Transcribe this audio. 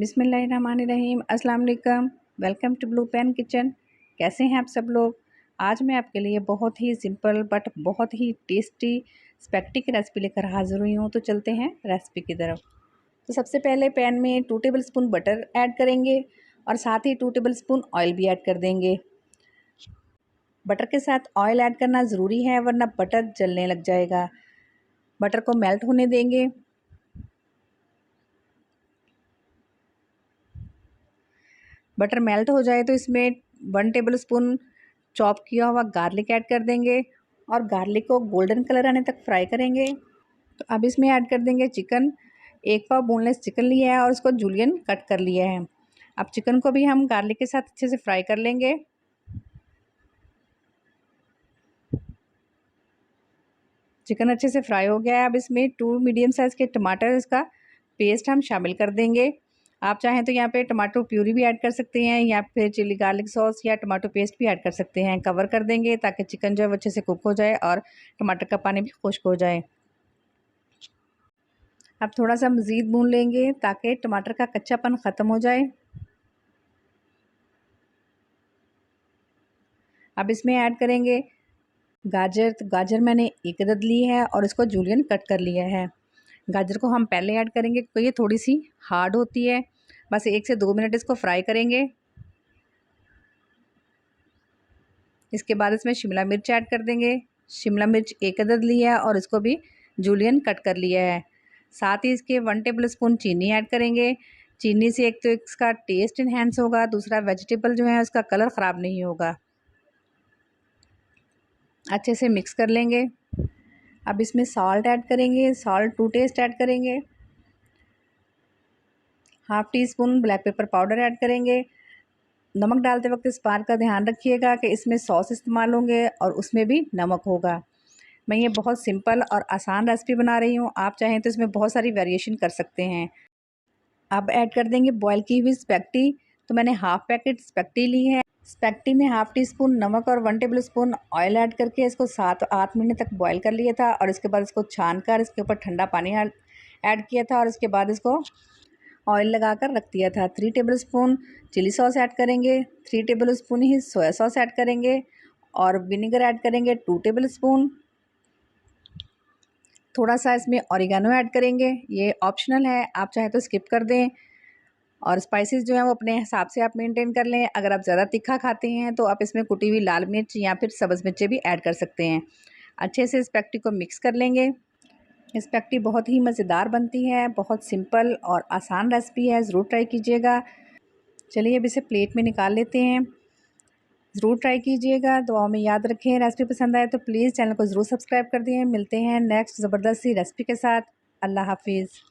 बिस्मिल्लाहिर्रहमानिर्रहीम। अस्सलाम वालेकुम। Welcome to Blue Pen Kitchen. कैसे हैं आप सब लोग। आज मैं आपके लिए बहुत ही सिंपल बट बहुत ही टेस्टी स्पैगेटी की रेसिपी लेकर हाज़िर हुई हूँ। तो चलते हैं रेसिपी की तरफ। तो सबसे पहले पैन में 2 टेबल स्पून बटर ऐड करेंगे और साथ ही 2 टेबल स्पून ऑयल भी ऐड कर देंगे। बटर के साथ ऑयल ऐड करना ज़रूरी है वरना बटर जलने लग जाएगा। बटर को मेल्ट होने देंगे। बटर मेल्ट हो जाए तो इसमें 1 टेबल स्पून चॉप किया हुआ गार्लिक ऐड कर देंगे और गार्लिक को गोल्डन कलर आने तक फ्राई करेंगे। तो अब इसमें ऐड कर देंगे चिकन। 1 पाव बोनलेस चिकन लिया है और उसको जूलियन कट कर लिया है। अब चिकन को भी हम गार्लिक के साथ अच्छे से फ्राई कर लेंगे। चिकन अच्छे से फ्राई हो गया है। अब इसमें 2 मीडियम साइज़ के टमाटर इसका पेस्ट हम शामिल कर देंगे। आप चाहें तो यहाँ पे टमाटो प्यूरी भी ऐड कर सकते हैं या फिर चिली गार्लिक सॉस या टमाटो पेस्ट भी ऐड कर सकते हैं। कवर कर देंगे ताकि चिकन जो है वो अच्छे से कुक हो जाए और टमाटर का पानी भी खुश्क हो जाए। अब थोड़ा सा मज़ीद भून लेंगे ताकि टमाटर का कच्चापन ख़त्म हो जाए। अब इसमें ऐड करेंगे गाजर। तो गाजर मैंने 1 अदद ली है और इसको जूलियन कट कर लिया है। गाजर को हम पहले ऐड करेंगे तो ये थोड़ी सी हार्ड होती है। बस 1 से 2 मिनट इसको फ्राई करेंगे। इसके बाद इसमें शिमला मिर्च ऐड कर देंगे। शिमला मिर्च 1 अदद लिया है और इसको भी जूलियन कट कर लिया है। साथ ही इसके 1 टेबल स्पून चीनी ऐड करेंगे। चीनी से एक तो इसका टेस्ट इन्हेंस होगा, दूसरा वेजिटेबल जो है उसका कलर ख़राब नहीं होगा। अच्छे से मिक्स कर लेंगे। अब इसमें सॉल्ट ऐड करेंगे। सॉल्ट टू टेस्ट ऐड करेंगे। Half tea spoon black pepper powder add करेंगे। नमक डालते वक्त इस बात का ध्यान रखिएगा कि इसमें सॉस इस्तेमाल होंगे और उसमें भी नमक होगा। मैं ये बहुत सिंपल और आसान रेसिपी बना रही हूँ। आप चाहें तो इसमें बहुत सारी वेरिएशन कर सकते हैं। अब ऐड कर देंगे बॉयल की हुई स्पैगेटी। तो मैंने हाफ़ पैकेट स्पैगेटी ली है। स्पैगेटी में हाफ़ टी स्पून नमक और 1 टेबल स्पून ऑयल ऐड करके इसको 7-8 मिनट तक बॉयल कर लिया था और इसके बाद इसको छान कर इसके ऊपर ठंडा पानी ऐड किया था और इसके बाद इसको ऑयल लगाकर रख दिया था। 3 tablespoon chilli sauce add करेंगे। 3 टेबल स्पून ही सोया सॉस ऐड करेंगे और विनेगर ऐड करेंगे 2 टेबल स्पून। थोड़ा सा इसमें ऑरिगेनो ऐड करेंगे। ये ऑप्शनल है, आप चाहे तो स्किप कर दें। और स्पाइसेस जो है वो अपने हिसाब से आप मेंटेन कर लें। अगर आप ज़्यादा तीखा खाते हैं तो आप इसमें कुटी हुई लाल मिर्च या फिर सब्ज़ मिर्चें भी ऐड कर सकते हैं। अच्छे से स्पैगेटी को मिक्स कर लेंगे। स्पैगेटी बहुत ही मज़ेदार बनती है, बहुत सिंपल और आसान रेसिपी है, ज़रूर ट्राई कीजिएगा। चलिए अब इसे प्लेट में निकाल लेते हैं। ज़रूर ट्राई कीजिएगा, दुआओं में याद रखें। रेसिपी पसंद आए तो प्लीज़ चैनल को ज़रूर सब्सक्राइब कर दें। मिलते हैं नेक्स्ट ज़बरदस्त सी रेसिपी के साथ। अल्लाह हाफ़िज़।